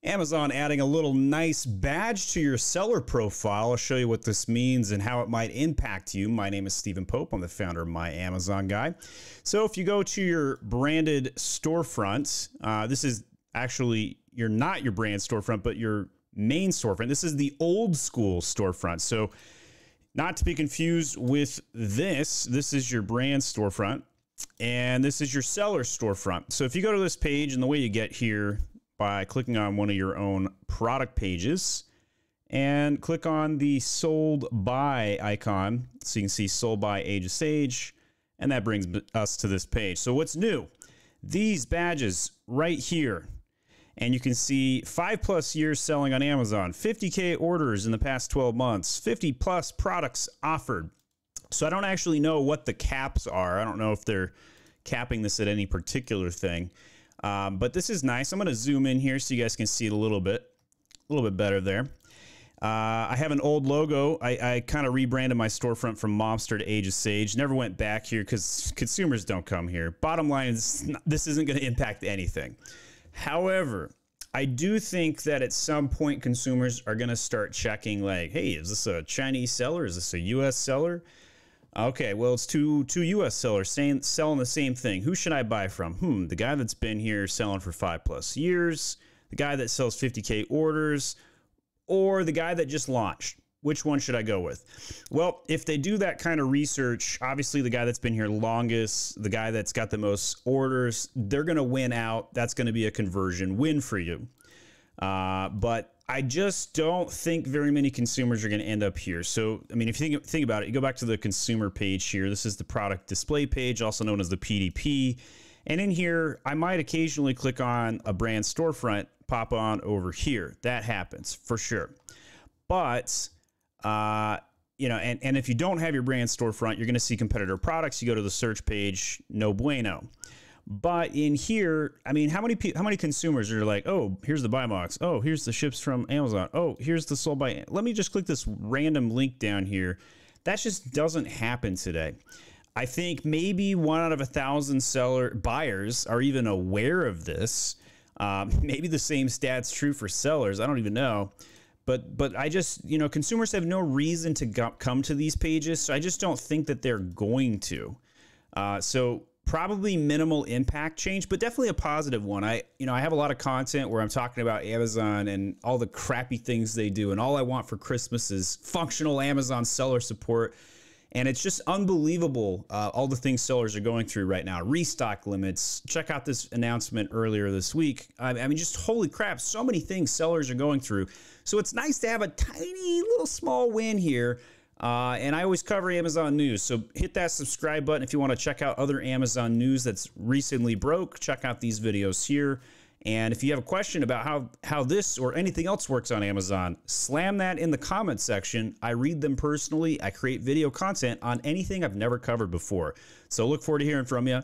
Amazon adding a little nice badge to your seller profile. I'll show you what this means and how it might impact you. My name is Stephen Pope. I'm the founder of My Amazon Guy. So if you go to your branded storefront, this is actually, you're not your brand storefront, but your main storefront. This is the old school storefront. So not to be confused with this is your brand storefront and this is your seller storefront. So if you go to this page, and the way you get here by clicking on one of your own product pages and click on the sold by icon. So you can see sold by age of sage, and that brings us to this page. So what's new? These badges right here. And you can see 5+ years selling on Amazon, 50K orders in the past 12 months, 50+ products offered. So I don't actually know what the caps are. I don't know if they're capping this at any particular thing. But this is nice. I'm going to zoom in here so you guys can see it a little bit better there. I have an old logo. I kind of rebranded my storefront from Momster to Age of Sage. Never went back here because consumers don't come here. Bottom line is this isn't going to impact anything. However, I do think that at some point consumers are going to start checking like, hey, is this a Chinese seller? Is this a US seller? Okay, well, it's two US sellers selling the same thing. Who should I buy from? The guy that's been here selling for 5+ years, the guy that sells 50K orders, or the guy that just launched. Which one should I go with? Well, if they do that kind of research, obviously the guy that's been here longest, the guy that's got the most orders, they're going to win out. That's going to be a conversion win for you. But I just don't think very many consumers are going to end up here. So, I mean, if you think about it, you go back to the consumer page here. This is the product display page, also known as the PDP. And in here, I might occasionally click on a brand storefront, pop on over here. That happens for sure. But you know, and if you don't have your brand storefront, you're going to see competitor products. You go to the search page, no bueno. But in here, I mean, how many consumers are like, oh, here's the buy box. Oh, here's the ships from Amazon. Oh, here's the sold by. Let me just click this random link down here. That just doesn't happen today. I think maybe 1 out of 1,000 buyers are even aware of this. Maybe the same stat's true for sellers. I don't even know. But I just, you know, consumers have no reason to come to these pages, so I just don't think that they're going to. So probably minimal impact change, but definitely a positive one. I have a lot of content where I'm talking about Amazon and all the crappy things they do, and all I want for Christmas is functional Amazon seller support. And it's just unbelievable, all the things sellers are going through right now. Restock limits. Check out this announcement earlier this week. I mean, just holy crap, so many things sellers are going through. So it's nice to have a tiny little small win here. And I always cover Amazon news. So hit that subscribe button if you want to check out other Amazon news that's recently broke. Check out these videos here. And if you have a question about how this or anything else works on Amazon, slam that in the comments section. I read them personally. I create video content on anything I've never covered before. So look forward to hearing from you.